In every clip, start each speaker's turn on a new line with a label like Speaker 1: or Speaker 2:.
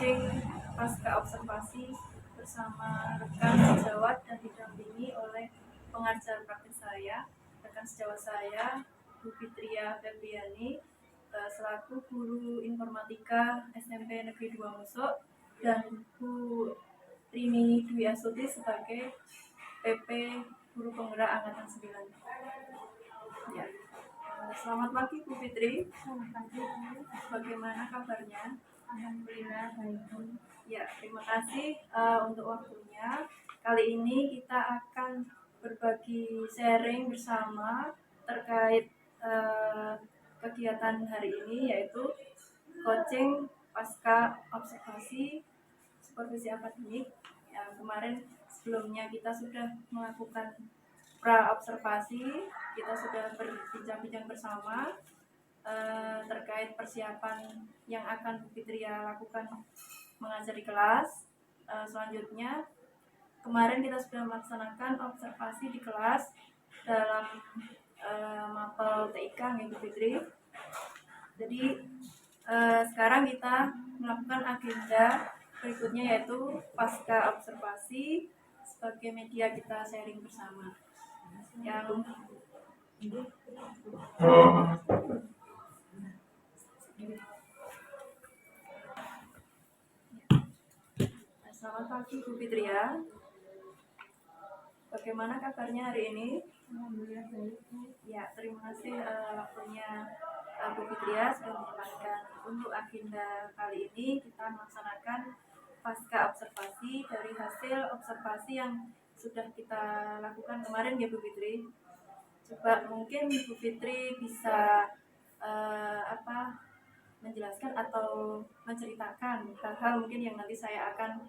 Speaker 1: coaching pasca observasi bersama rekan sejawat dan didampingi oleh pengajar praktis saya, rekan sejawat saya, Bu Fitria Febriani, selaku guru informatika SMP Negeri 2 Musok, dan Bu Rini Dwi Astuti sebagai PP Guru Penggerak Angkatan 9. Ya. Selamat pagi Bu Fitri.
Speaker 2: Selamat pagi.
Speaker 1: Bagaimana kabarnya?
Speaker 2: Alhamdulillah baik.
Speaker 1: Ya, terima kasih untuk waktunya. Kali ini kita akan berbagi sharing bersama terkait kegiatan hari ini, yaitu coaching pasca observasi supervisi akademik. Kemarin sebelumnya kita sudah melakukan pra observasi, kita sudah berbincang-bincang bersama terkait persiapan yang akan Bu Fitria lakukan mengajar di kelas. Selanjutnya, kemarin kita sudah melaksanakan observasi di kelas dalam mapel TIK nih Bu Fitri. Jadi sekarang kita melakukan agenda berikutnya, yaitu pasca observasi sebagai media kita sharing bersama. Yang Selamat pagi Bu Fitria. Bagaimana kabarnya hari ini?
Speaker 2: Alhamdulillah baik.
Speaker 1: Ya, terima kasih waktunya Bu Fitria sudah menyempatkan. Untuk agenda kali ini kita melaksanakan pasca observasi dari hasil observasi yang sudah kita lakukan kemarin ya Bu Fitri. Coba mungkin Bu Fitri bisa menjelaskan atau menceritakan hal-hal mungkin yang nanti saya akan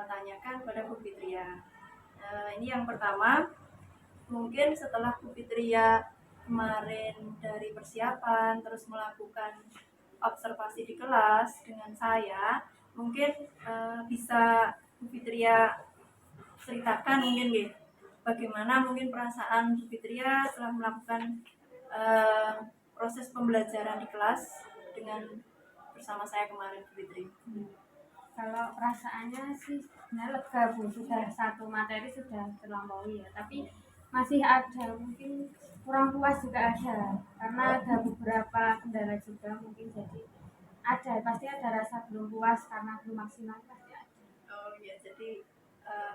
Speaker 1: tanyakan pada Bu Fitria. Ini yang pertama, mungkin setelah Bu Fitria kemarin dari persiapan terus melakukan observasi di kelas dengan saya, mungkin bisa Bu Fitria ceritakan mungkin nih, bagaimana mungkin perasaan Bu Fitria setelah melakukan proses pembelajaran di kelas dengan bersama saya kemarin Bu Fitri.
Speaker 2: Kalau perasaannya sih sebenarnya lega Bu, sudah satu materi sudah terlampaui ya, tapi masih ada mungkin kurang puas juga ada, karena ada beberapa kendala juga mungkin, jadi pasti ada rasa belum puas karena belum maksimal, pasti ada.
Speaker 1: Oh ya, jadi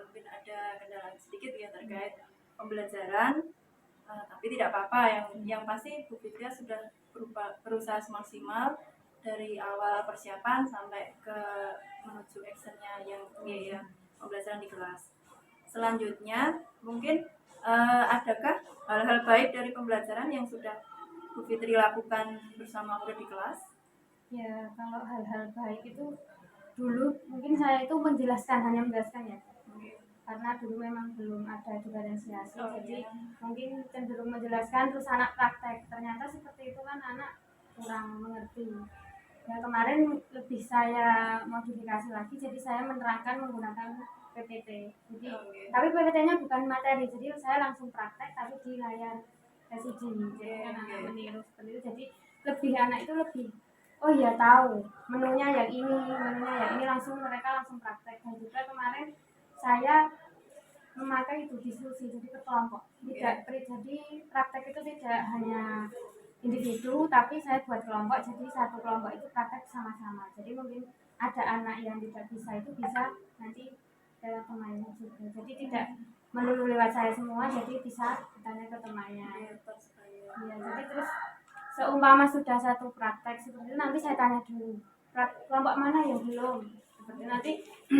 Speaker 1: mungkin ada kendala sedikit ya terkait pembelajaran, tapi tidak apa-apa, yang pasti Bu Fitria sudah berusaha semaksimal dari awal persiapan sampai ke menuju actionnya yang pembelajaran di kelas. Selanjutnya mungkin adakah hal-hal baik dari pembelajaran yang sudah Bu Fitri lakukan bersama murid di kelas?
Speaker 2: Ya, kalau hal-hal baik itu dulu mungkin saya itu hanya menjelaskan ya, karena dulu memang belum ada diferensiasi, jadi mungkin cenderung menjelaskan terus anak praktek, ternyata seperti itu kan anak kurang mengerti. Ya, kemarin lebih saya modifikasi lagi, jadi saya menerangkan menggunakan PPT. Jadi tapi PPT-nya bukan materi, jadi saya langsung praktek tapi di layar LCD. Jadi kan anak meniru seperti itu, jadi anak itu lebih oh iya tahu menunya yang ini, langsung mereka langsung praktek. Dan juga kemarin saya memakai itu diskusi, jadi berkelompok, jadi praktek itu tidak hanya individu tapi saya buat kelompok, jadi satu kelompok itu praktek sama-sama, jadi mungkin ada anak yang tidak bisa itu bisa nanti lewat temannya juga, jadi tidak melulu lewat saya semua, jadi bisa tanya ke temannya ya. Jadi terus seumpama sudah satu praktek seperti itu, nanti saya tanya dulu kelompok mana yang belum, seperti nanti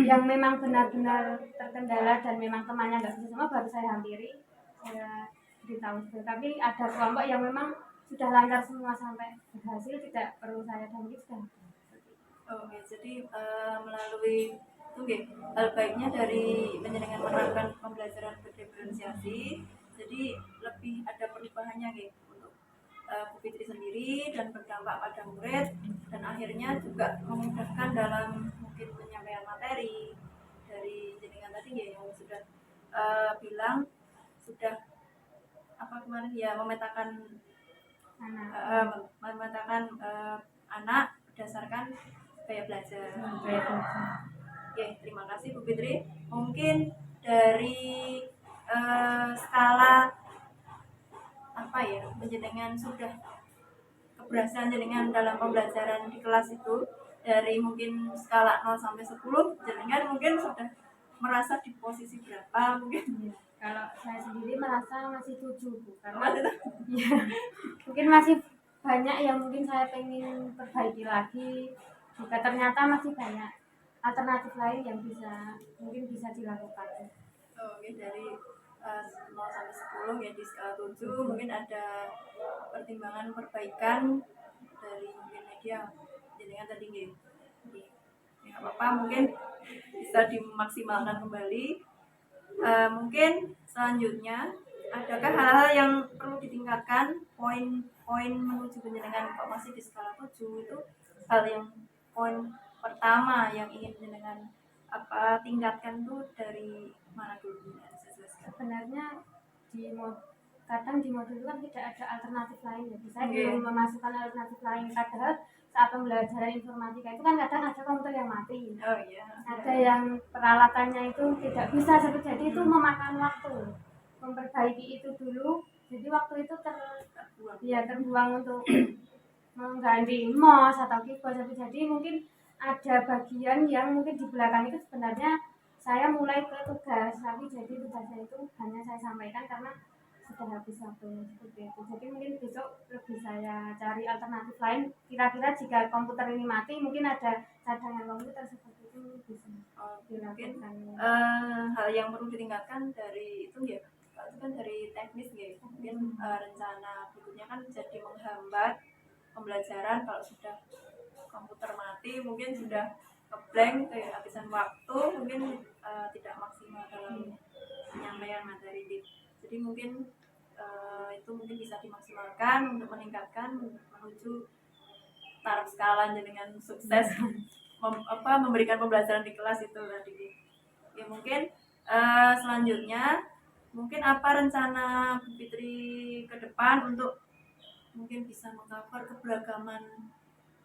Speaker 2: yang memang benar-benar terkendala dan memang temannya nggak bisa semua baru saya hampiri, saya beritahu. Tapi ada kelompok yang memang sudah lancar semua sampai berhasil, tidak perlu saya dampingi sudah.
Speaker 1: Oke, jadi melalui hal baiknya dari penjenengan menerapkan pembelajaran berdiferensiasi, jadi lebih ada perubahannya untuk Bu Fitri sendiri dan berdampak pada murid, dan akhirnya juga memudahkan dalam mungkin penyampaian materi dari jenengan tadi yang sudah bilang sudah kemarin ya memetakan anak berdasarkan gaya belajar.
Speaker 2: Kayak gitu.
Speaker 1: Oke, terima kasih Bu Fitri. Mungkin dari skala apa ya, penjenengan sudah keberhasilan jenengan dalam pembelajaran di kelas itu dari mungkin skala 0 sampai 10, jenengan mungkin sudah merasa di posisi berapa mungkin?
Speaker 2: Iya. Kalau saya sendiri merasa masih 7 Bu, karena
Speaker 1: Mas itu
Speaker 2: ya, mungkin masih banyak yang mungkin saya pengen perbaiki lagi, juga ternyata masih banyak alternatif lain yang mungkin bisa dilakukan.
Speaker 1: oke, dari 0 sampai 10 ya di skala 7 mungkin ada pertimbangan perbaikan dari mungkin media jenengan tadi nggih. Ya, apa mungkin bisa dimaksimalkan kembali. Mungkin selanjutnya adakah hal-hal yang perlu ditingkatkan, poin-poin menuju penjenengan kok masih di skala 7 itu hal yang poin pertama yang ingin penjenengan apa tingkatkan tuh dari mana dulu? Bisa jelaskan?
Speaker 2: Sebenarnya kadang di modul itu kan tidak ada alternatif lain ya. Saya
Speaker 1: Oke.
Speaker 2: belum memasukkan alternatif lain, padahal saat pembelajaran informatika itu kan kadang ada komputer yang mati,
Speaker 1: Oh iya.
Speaker 2: ada yang peralatannya itu tidak bisa, jadi itu memakan waktu memperbaiki itu dulu, jadi waktu itu terbuang untuk mengganti mouse atau keyboard. Jadi mungkin ada bagian yang mungkin di belakang itu sebenarnya saya mulai ke tugas, tapi jadi tugasnya itu hanya saya sampaikan karena sudah habis waktunya seperti itu. Jadi mungkin besok lebih saya cari alternatif lain. Kira-kira jika komputer ini mati, mungkin ada cadangan komputer seperti itu bisa
Speaker 1: Mungkin
Speaker 2: dilakukan.
Speaker 1: hal yang perlu ditingkatkan dari itu ya, kalau itu kan dari teknis ya, mungkin rencana berikutnya kan jadi menghambat pembelajaran kalau sudah komputer mati, mungkin sudah ngeblank kehabisan waktu, mungkin tidak maksimal dalam penyampaian materi. Jadi mungkin itu mungkin bisa dimaksimalkan untuk meningkatkan menuju taraf skala dengan sukses memberikan pembelajaran di kelas itu tadi. Ya mungkin selanjutnya mungkin apa rencana Bu Fitri ke depan untuk mungkin bisa mengcover keberagaman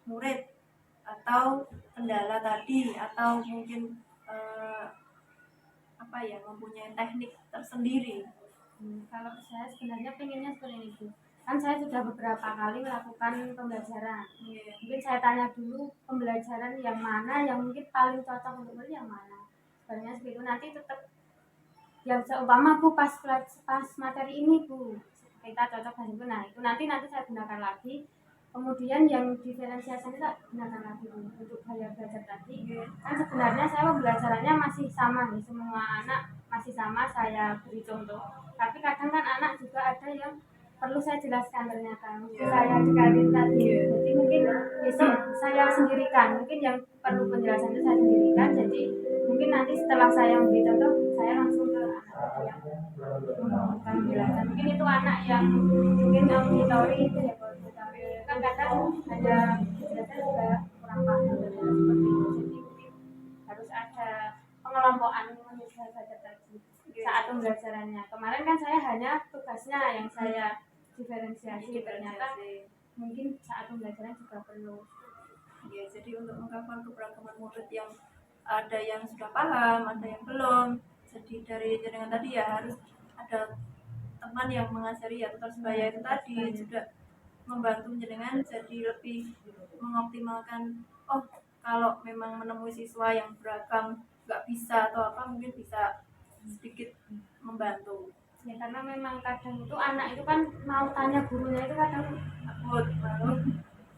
Speaker 1: murid atau kendala tadi, atau mungkin apa ya, mempunyai teknik tersendiri.
Speaker 2: Kalau saya sebenarnya pengennya seperti ini Bu. Kan saya sudah beberapa kali melakukan pembelajaran. Mungkin saya tanya dulu pembelajaran yang mana yang mungkin paling cocok untuk murid yang mana. Sebenarnya seperti itu, nanti tetap yang seumpama Bu pas materi ini Bu kita cocok dengan itu, nah itu nanti saya gunakan lagi. Kemudian yang diferensiasi kita gunakan lagi Bu untuk gaya belajar tadi. Kan sebenarnya saya pembelajarannya masih sama nih, semua anak masih sama saya beri contoh, tapi kadang kan anak juga ada yang perlu saya jelaskan ternyata saya dikatin tadi. Jadi mungkin besok saya sendirikan, mungkin yang perlu penjelasan itu saya sendirikan. Jadi mungkin nanti setelah saya memberi contoh, saya langsung ke anak yang membutuhkan penjelasan. Mungkin itu anak yang mungkin auditori itu ya, kan kadang ada penjelasan juga kurang paham seperti itu. Jadi mungkin harus ada pengelompokan menyesuaikan belajar tadi saat pembelajarannya. Kemarin kan saya hanya tugasnya yang saya diferensiasi, ternyata mungkin saat pembelajaran juga perlu.
Speaker 1: Ya, jadi untuk mengcover keberagaman murid yang ada yang sudah paham, ada yang belum. Jadi dari jaringan tadi ya harus ada teman yang mengajari ya, tutor sebaya itu tadi juga membantu jenengan jadi lebih mengoptimalkan. Oh, kalau memang menemui siswa yang beragam nggak bisa atau apa, mungkin bisa sedikit membantu.
Speaker 2: Ya karena memang kadang itu anak itu kan mau tanya gurunya itu kadang
Speaker 1: Takut, malu.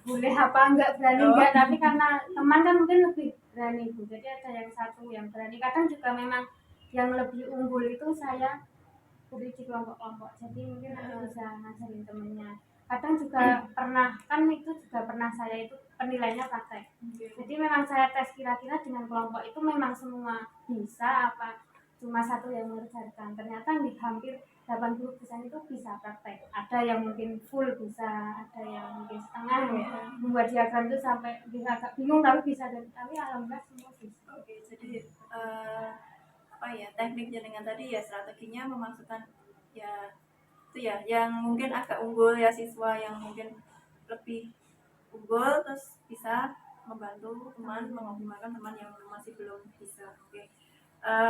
Speaker 2: Boleh apa enggak berani enggak, tapi karena teman kan mungkin lebih berani Bu. Jadi ada yang satu yang berani, kadang juga memang yang lebih unggul itu saya beri di kelompok-kelompok, jadi mungkin nanti bisa ngajarin temennya. Kadang juga pernah, kan itu juga pernah saya itu penilainya praktek. Jadi memang saya tes kira-kira dengan kelompok itu memang semua bisa apa cuma satu yang mengerjakan. Ternyata di hampir 80% itu bisa praktek. Ada yang mungkin full bisa, ada yang mungkin setengah ya. Membuat diagram itu sampai bisa agak bingung tapi bisa, tapi alhamdulillah semua bisa.
Speaker 1: Oke, jadi apa ya, teknik jaringan tadi ya, strateginya memasukkan ya itu ya yang mungkin agak unggul ya, siswa yang mungkin lebih unggul terus bisa membantu teman mengoptimalkan teman yang masih belum bisa. Oke.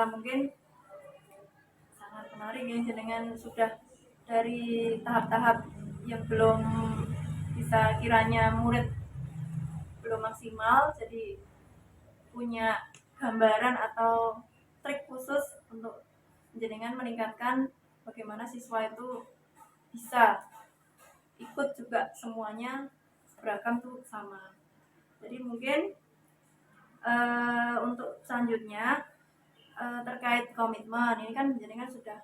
Speaker 1: Mungkin sangat menarik ya jenengan sudah dari tahap-tahap yang belum bisa kiranya murid belum maksimal jadi punya gambaran atau trik khusus untuk jenengan meningkatkan bagaimana siswa itu bisa ikut juga semuanya beragam tuh sama. Jadi mungkin untuk selanjutnya terkait komitmen ini kan jenengan sudah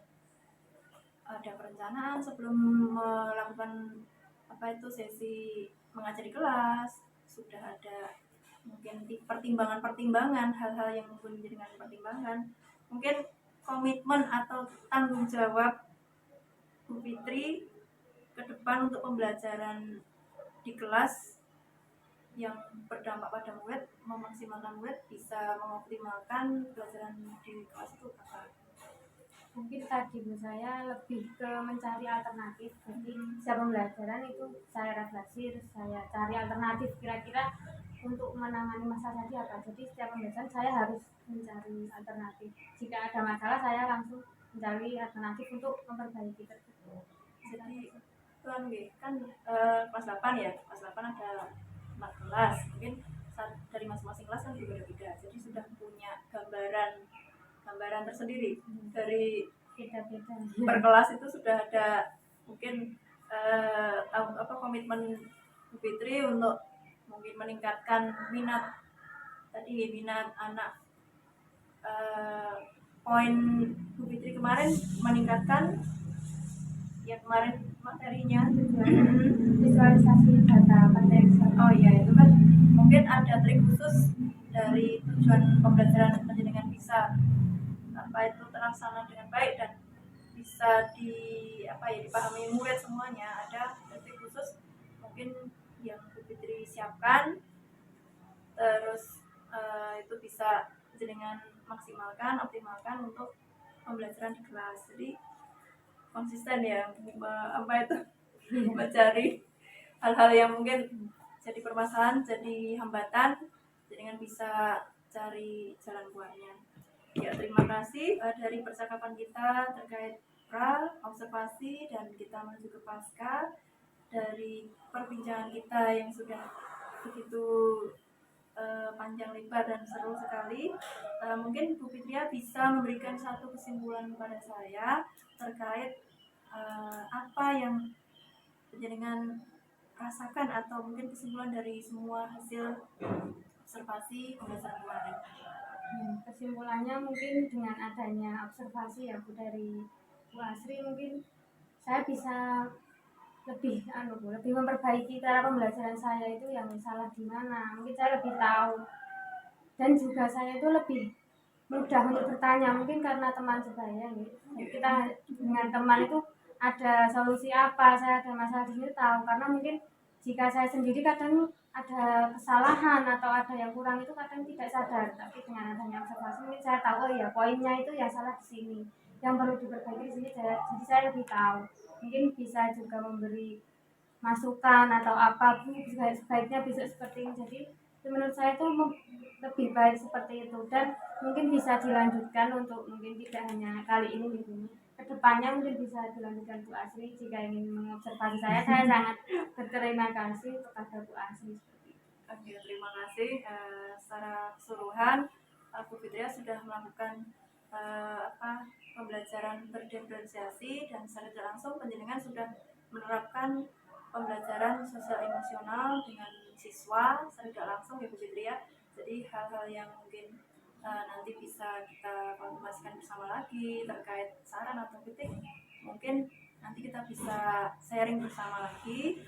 Speaker 1: ada perencanaan sebelum melakukan sesi mengajar di kelas, sudah ada mungkin pertimbangan-pertimbangan hal-hal yang mungkin dengan pertimbangan, mungkin komitmen atau tanggung jawab Bu Fitri ke depan untuk pembelajaran di kelas yang berdampak pada murid, memaksimalkan murid bisa mengoptimalkan pelajaran di kelas itu apa?
Speaker 2: Mungkin tadi Bu saya lebih ke mencari alternatif. Jadi setiap pembelajaran itu saya refleksi, terus saya cari alternatif kira-kira untuk menangani masalah tadi apa. Jadi setiap pembelajaran saya harus mencari alternatif. Jika ada masalah saya langsung mencari alternatif untuk memperbaiki tersebut.
Speaker 1: Jadi kan kelas 8 ya, kelas 8 ada 4 kelas, mungkin dari masing-masing kelas kan berbeda-beda, jadi sudah punya gambaran tersendiri dari
Speaker 2: Beda-beda.
Speaker 1: per kelas itu sudah ada mungkin komitmen Bu Fitri untuk mungkin meningkatkan minat anak. Poin Bu Fitri kemarin meningkatkan ya kemarin materinya
Speaker 2: Visualisasi data konteks.
Speaker 1: oh iya itu kan mungkin ada trik khusus dari tujuan pembelajaran pendidikan bisa itu terlaksana dengan baik dan bisa dipahami murid semuanya. Ada trik khusus mungkin yang Bu Fitri siapkan, terus itu bisa dengan optimalkan untuk pembelajaran di kelas. Jadi konsisten ya mencari hal-hal yang mungkin jadi permasalahan, jadi hambatan, dengan bisa cari jalan keluarnya. Ya, terima kasih dari percakapan kita terkait observasi dan kita menuju ke pasca, dari perbincangan kita yang sudah begitu panjang lebar dan seru sekali. Mungkin Bu Fitria bisa memberikan satu kesimpulan kepada saya terkait apa yang jenengan rasakan atau mungkin kesimpulan dari semua hasil observasi pembelajaran kemarin.
Speaker 2: Kesimpulannya mungkin dengan adanya observasi ya Bu dari Bu Asri, mungkin saya bisa lebih memperbaiki cara pembelajaran saya itu yang salah di mana. Mungkin saya lebih tahu dan juga saya itu lebih mudah untuk bertanya, mungkin karena teman sebaya gitu. Kita dengan teman itu ada solusi apa, saya ada masalah di sini tahu, karena mungkin jika saya sendiri kadang ada kesalahan atau ada yang kurang itu kadang tidak sadar, tapi dengan adanya observasi mungkin saya tahu oh ya poinnya itu yang salah di sini, yang perlu diperbaiki di sini, jadi saya lebih tahu, mungkin bisa juga memberi masukan atau apa sebaiknya bisa seperti ini. Jadi menurut saya itu lebih baik seperti itu dan mungkin bisa dilanjutkan untuk mungkin tidak hanya kali ini gitu. Kedepannya mungkin bisa dilanjutkan Bu Asri jika ingin mengobservasi saya sangat berterima kasih kepada Bu Asri seperti itu.
Speaker 1: Oke, terima kasih. Secara keseluruhan Bu Fitria sudah melakukan pembelajaran berdiferensiasi dan secara tidak langsung penjenengan sudah menerapkan pembelajaran sosial emosional dengan siswa secara tidak langsung ya Bu Fitria. Jadi hal-hal yang mungkin nanti bisa kita konfirmasikan bersama lagi terkait saran atau kritik, mungkin nanti kita bisa sharing bersama lagi.